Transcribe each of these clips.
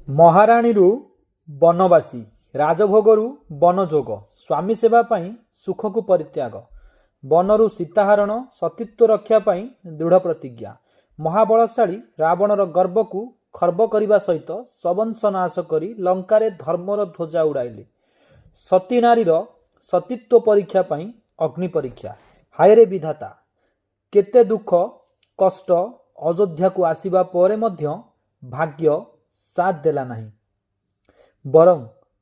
ମହାରାଣୀରୁ ବନବାସୀ, ରାଜଭୋଗରୁ ବନଯୋଗ, ସ୍ୱାମୀ ସେବା ପାଇଁ ସୁଖକୁ ପରିତ୍ୟାଗ, ବନରୁ ସୀତାହରଣ, ସତୀତ୍ୱ ରକ୍ଷା ପାଇଁ ଦୃଢ଼ ପ୍ରତିଜ୍ଞା। ମହାବଳଶାଳୀ ରାବଣର ଗର୍ବକୁ ଖର୍ବ କରିବା ସହିତ ସବଂଶ ନାଶ କରି ଲଙ୍କାରେ ଧର୍ମର ଧ୍ୱଜା ଉଡ଼ାଇଲେ। ସତୀ ନାରୀର ସତୀତ୍ୱ ପରୀକ୍ଷା ପାଇଁ ଅଗ୍ନି ପରୀକ୍ଷା। ହାୟରେ ବିଧାତା, କେତେ ଦୁଃଖ କଷ୍ଟ ଅଯୋଧ୍ୟାକୁ ଆସିବା ପରେ ମଧ୍ୟ ଭାଗ୍ୟ ସାଥ ଦେଲା ନାହିଁ। ବରଂ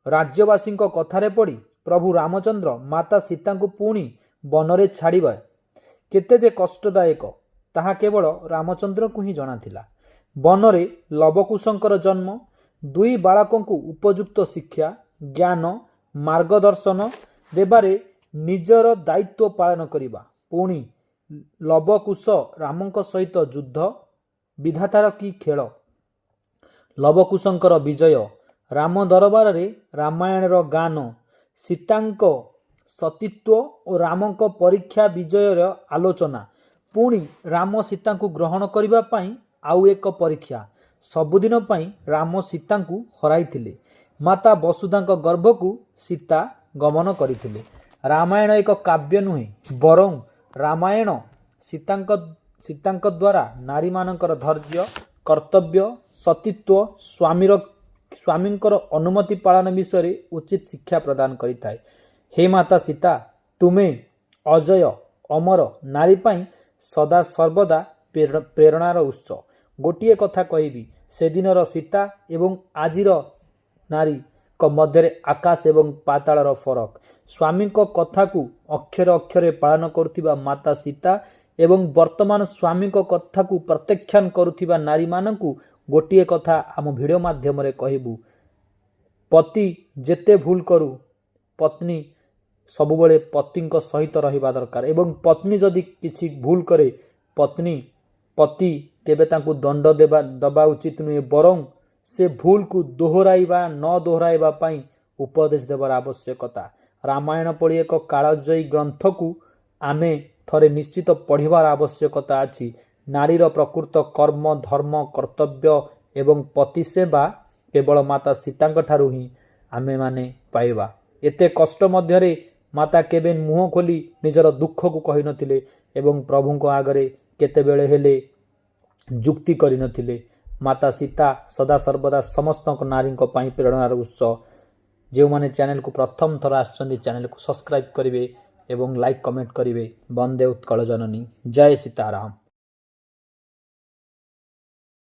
ରାଜ୍ୟବାସୀଙ୍କ କଥାରେ ପଡ଼ି ପ୍ରଭୁ ରାମଚନ୍ଦ୍ର ମାତା ସୀତାଙ୍କୁ ପୁଣି ବନରେ ଛାଡ଼ିବା କେତେ ଯେ କଷ୍ଟଦାୟକ ତାହା କେବଳ ରାମଚନ୍ଦ୍ରଙ୍କୁ ହିଁ ଜଣାଥିଲା। ବନରେ ଲବକୁଶଙ୍କର ଜନ୍ମ, ଦୁଇ ବାଳକଙ୍କୁ ଉପଯୁକ୍ତ ଶିକ୍ଷା, ଜ୍ଞାନ, ମାର୍ଗଦର୍ଶନ ଦେବାରେ ନିଜର ଦାୟିତ୍ୱ ପାଳନ କରିବା। ପୁଣି ଲବକୁଶ ରାମଙ୍କ ସହିତ ଯୁଦ୍ଧ, ବିଧାତାର କି ଖେଳ! ଲବକୁଶଙ୍କର ବିଜୟ, ରାମ ଦରବାରରେ ରାମାୟଣର ଗାନ, ସୀତାଙ୍କ ସତୀତ୍ୱ ଓ ରାମଙ୍କ ପରୀକ୍ଷା ବିଜୟର ଆଲୋଚନା। ପୁଣି ରାମ ସୀତାଙ୍କୁ ଗ୍ରହଣ କରିବା ପାଇଁ ଆଉ ଏକ ପରୀକ୍ଷା। ସବୁଦିନ ପାଇଁ ରାମ ସୀତାଙ୍କୁ ହରାଇଥିଲେ। ମାତା ବସୁଧାଙ୍କ ଗର୍ଭକୁ ସୀତା ଗମନ କରିଥିଲେ। ରାମାୟଣ ଏକ କାବ୍ୟ ନୁହେଁ, ବରଂ ରାମାୟଣ ସୀତାଙ୍କ ଦ୍ୱାରା ନାରୀମାନଙ୍କର ଧୈର୍ଯ୍ୟ, କର୍ତ୍ତବ୍ୟ, ସତୀତ୍ୱ, ସ୍ୱାମୀଙ୍କର ଅନୁମତି ପାଳନ ବିଷୟରେ ଉଚିତ ଶିକ୍ଷା ପ୍ରଦାନ କରିଥାଏ। ହେ ମାତା ସୀତା, ତୁମେ ଅଜୟ ଅମର ନାରୀ ପାଇଁ ସଦା ସର୍ବଦା ପ୍ରେରଣାର ଉତ୍ସ। ଗୋଟିଏ କଥା କହିବି, ସେଦିନର ସୀତା ଏବଂ ଆଜିର ନାରୀଙ୍କ ମଧ୍ୟରେ ଆକାଶ ଏବଂ ପାତାଳର ଫରକ। ସ୍ୱାମୀଙ୍କ କଥାକୁ ଅକ୍ଷରେ ଅକ୍ଷରେ ପାଳନ କରୁଥିବା ମାତା ସୀତା ଏବଂ ବର୍ତ୍ତମାନ ସ୍ୱାମୀଙ୍କ କଥାକୁ ପ୍ରତ୍ୟାଖ୍ୟାନ କରୁଥିବା ନାରୀମାନଙ୍କୁ ଗୋଟିଏ କଥା ଆମ ଭିଡ଼ିଓ ମାଧ୍ୟମରେ କହିବୁ। ପତି ଯେତେ ଭୁଲ କରୁ, ପତ୍ନୀ ସବୁବେଳେ ପତିଙ୍କ ସହିତ ରହିବା ଦରକାର ଏବଂ ପତ୍ନୀ ଯଦି କିଛି ଭୁଲ କରେ, ପତି କେବେ ତାଙ୍କୁ ଦଣ୍ଡ ଦେବା ଉଚିତ ନୁହେଁ, ବରଂ ସେ ଭୁଲକୁ ନ ଦୋହରାଇବା ପାଇଁ ଉପଦେଶ ଦେବାର ଆବଶ୍ୟକତା। ରାମାୟଣ ପରି ଏକ କାଳଜୟୀ ଗ୍ରନ୍ଥକୁ ଆମେ ଥରେ ନିଶ୍ଚିତ ପଢ଼ିବାର ଆବଶ୍ୟକତା ଅଛି। ନାରୀର ପ୍ରକୃତ କର୍ମ, ଧର୍ମ, କର୍ତ୍ତବ୍ୟ ଏବଂ ପତି ସେବା କେବଳ ମାତା ସୀତାଙ୍କ ଠାରୁ ହିଁ ଆମେମାନେ ପାଇବା। ଏତେ କଷ୍ଟ ମଧ୍ୟରେ ମାତା କେବେ ମୁହଁ ଖୋଲି ନିଜର ଦୁଃଖକୁ କହିନଥିଲେ ଏବଂ ପ୍ରଭୁଙ୍କ ଆଗରେ କେତେବେଳେ ହେଲେ ଯୁକ୍ତି କରିନଥିଲେ। ମାତା ସୀତା ସଦାସର୍ବଦା ସମସ୍ତ ନାରୀଙ୍କ ପାଇଁ ପ୍ରେରଣାର ଉତ୍ସ। ଯେଉଁମାନେ ଚ୍ୟାନେଲକୁ ପ୍ରଥମ ଥର ଆସିଛନ୍ତି ଚ୍ୟାନେଲକୁ ସବସ୍କ୍ରାଇବ୍ କରିବେ ଏବଂ ଲାଇକ୍ କମେଣ୍ଟ କରିବେ। ବନ୍ଦେ ଉତ୍କଳ ଜନନୀ। ଜୟ ସୀତାରାମ।